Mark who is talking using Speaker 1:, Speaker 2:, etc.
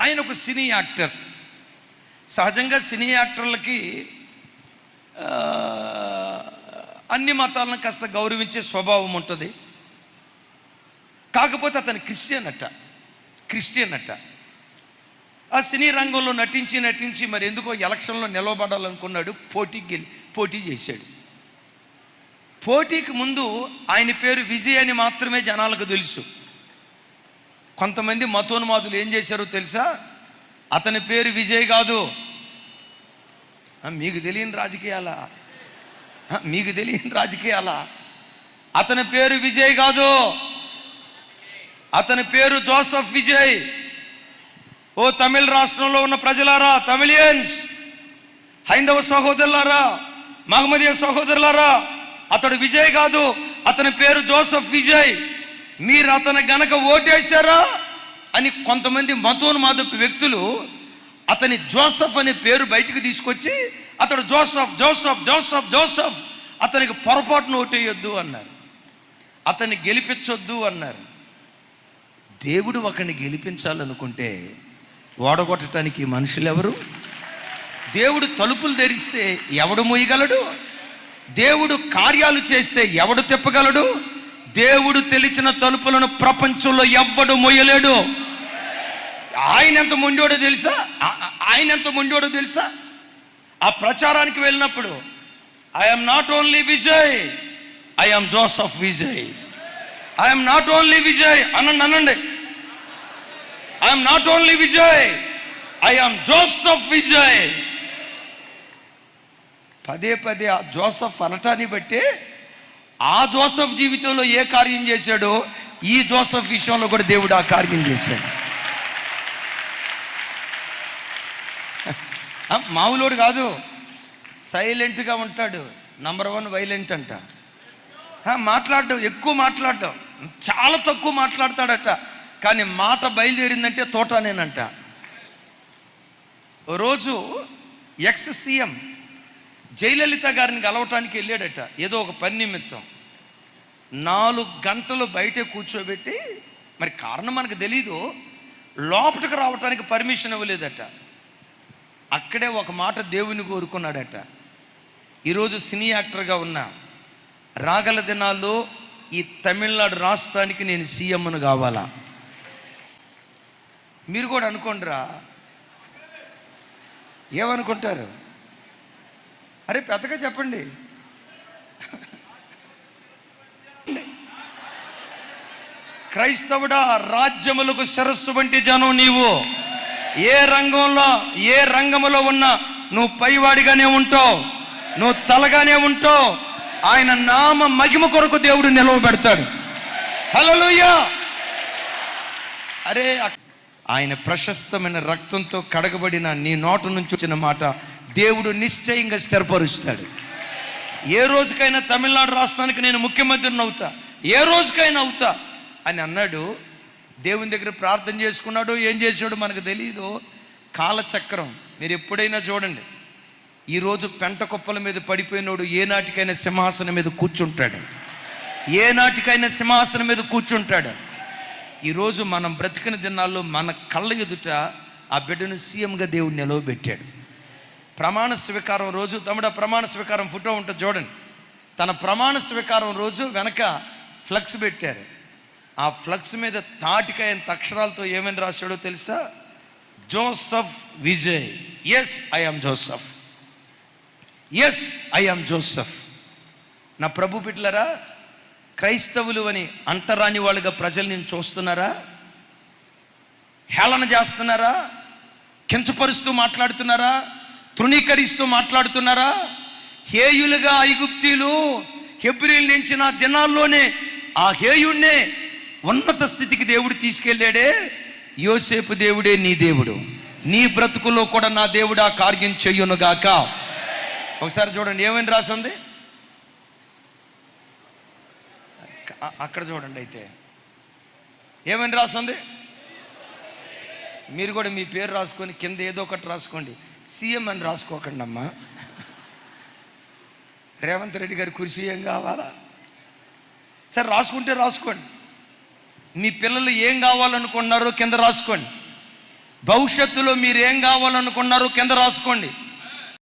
Speaker 1: ఆయన ఒక cine actor. సహజంగా సినీ యాక్టర్లకి అన్ని మతాలను కాస్త గౌరవించే స్వభావం ఉంటుంది. కాకపోతే అతను క్రిస్టియన్ అట్ట. ఆ సినీ రంగంలో నటించి మరి ఎందుకో ఎలక్షన్లో నిలవబడాలనుకున్నాడు. పోటీ చేశాడు. పోటీకి ముందు ఆయన పేరు విజయ్ అని మాత్రమే జనాలకు తెలుసు. కొంతమంది మతోన్మాదులు ఏం చేశారో తెలుసా? అతని పేరు విజయ్ కాదు. మీకు తెలియని రాజకీయాలా? అతని పేరు విజయ్ కాదు, అతని పేరు జోసెఫ్ విజయ్. ఓ తమిళ రాష్ట్రంలో ఉన్న ప్రజలారా, తమిళియన్స్, హైందవ సహోదరులారా, మహమ్మదీయ సహోదరులారా, అతడు విజయ్ కాదు, అతని పేరు జోసెఫ్ విజయ్. మీరు అతను గనక ఓటేశారా అని కొంతమంది మతోన్మాదపు వ్యక్తులు అతని జోసెఫ్ అనే పేరు బయటికి తీసుకొచ్చి అతడు జోసెఫ్ అతనికి పొరపాటును ఓటేయొద్దు అన్నారు. అతన్ని గెలిపించొద్దు అన్నారు. దేవుడు ఒకరిని గెలిపించాలనుకుంటే ఓడగొట్టడానికి మనుషులు ఎవరు? దేవుడు తలుపులు తెరిస్తే ఎవడు మోయగలడు? దేవుడు కార్యాలు చేస్తే ఎవడు తిప్పగలడు? దేవుడు తెలిచిన తలుపులను ప్రపంచంలో ఎవ్వడు మోయలేడు. ఆయన ఎంత మొండోడో తెలుసా? ఆ ప్రచారానికి వెళ్ళినప్పుడు I'm not only Vijay, I'm Joseph Vijay. I'm not only Vijay అనండి. I'm not only Vijay, I'm Joseph Vijay. పదే ఆ జోసెఫ్ అనటాన్ని బట్టి ఆ జోసెఫ్ జీవితంలో ఏ కార్యం చేశాడో ఈ జోసెఫ్ విషయంలో కూడా దేవుడు ఆ కార్యం చేశాడు. మామూలుడు కాదు, సైలెంట్గా ఉంటాడు. నంబర్ 1 వైలెంట్ అంట. ఎక్కువ మాట్లాడడం, చాలా తక్కువ మాట్లాడతాడట. కానీ మాట బయలుదేరిందంటే తోటనేనంట. రోజు ఎక్స్ సీఎం జయలలిత గారిని కలవటానికి వెళ్ళాడట, ఏదో ఒక పని నిమిత్తం. 4 గంటలు బయటే కూర్చోబెట్టి, మరి కారణం మనకు తెలీదు, లోపలికి రావటానికి పర్మిషన్ ఇవ్వలేదట. అక్కడే ఒక మాట దేవుని కోరుకున్నాడట. ఈరోజు సినీ యాక్టర్గా ఉన్న రాగల దినాల్లో ఈ తమిళనాడు రాష్ట్రానికి నేను సీఎంను కావాలా? మీరు కూడా అనుకోండిరా. ఏమనుకుంటారు? అరే పెద్దగా చెప్పండి. క్రైస్తవుడా, రాజ్యములకు శిరస్సు వంటి జనం నీవు. ఏ రంగంలో ఉన్నా నువ్వు పైవాడిగానే ఉంటావు, నువ్వు తలగానే ఉంటావు. ఆయన నామ మహిమ కొరకు దేవుడు నిలవబెడతాడు. హల్లెలూయా. అరే, ఆయన ప్రశస్తమైన రక్తంతో కడగబడిన నీ నోటు నుంచి వచ్చిన మాట దేవుడు నిశ్చయంగా స్థిరపరుస్తాడు. ఏ రోజుకైనా తమిళనాడు రాష్ట్రానికి నేను ముఖ్యమంత్రిని అవుతా, ఏ రోజుకైనా అవుతా అని అన్నాడు. దేవుని దగ్గర ప్రార్థన చేసుకున్నాడు. ఏం చేశాడు మనకు తెలియదు. కాలచక్రం మీరు ఎప్పుడైనా చూడండి. ఈరోజు పెంట కుప్పల మీద పడిపోయినోడు ఏనాటికైనా సింహాసనం మీద కూర్చుంటాడు. ఈరోజు మనం బ్రతికిన దినాల్లో మన కళ్ళ ఎదుట ఆ బిడ్డను సీఎంగా దేవుడు నిలవబెట్టాడు. ప్రమాణ స్వీకారం రోజు, తమ్ముడు ప్రమాణ స్వీకారం ఫోటో ఉంటుంది చూడండి. తన ప్రమాణ స్వీకారం రోజు వెనక ఫ్లక్స్ పెట్టారు. ఆ ఫ్లక్స్ మీద తాటికాయంత అక్షరాలతో ఏమని రాశాడో తెలుసా? Joseph Vijay. Yes I am Joseph. నా ప్రభు బిడ్డలారా, క్రైస్తవులు అని అంటరాని వాళ్ళుగా ప్రజలు నేను చూస్తున్నారా? హేళన చేస్తున్నారా? కించపరుస్తూ మాట్లాడుతున్నారా? తృణీకరిస్తూ మాట్లాడుతున్నారా? హేయులుగా ఐగుప్తీయులు హెబ్రీయుల నుంచి నా దినాల్లోనే ఆ హేయుణ్ణే ఉన్నత స్థితికి దేవుడు తీసుకెళ్ళాడే. యోసేపు దేవుడే నీ దేవుడు. నీ బ్రతుకులో కూడా నా దేవుడు ఆ కార్యం చెయ్యునుగాక. ఒకసారి చూడండి ఏమని రాసింది అక్కడ చూడండి. అయితే ఏమని రాసింది? మీరు కూడా మీ పేరు రాసుకొని కింద ఏదో ఒకటి రాసుకోండి. సీఎం అని రాసుకోకండి అమ్మా. రేవంత్ రెడ్డి గారి కుర్చీ ఏం కావాలా? సరే రాసుకుంటే రాసుకోండి. మీ పిల్లలు ఏం కావాలనుకున్నారో కింద రాసుకోండి. భవిష్యత్తులో మీరు ఏం కావాలనుకున్నారో కింద రాసుకోండి.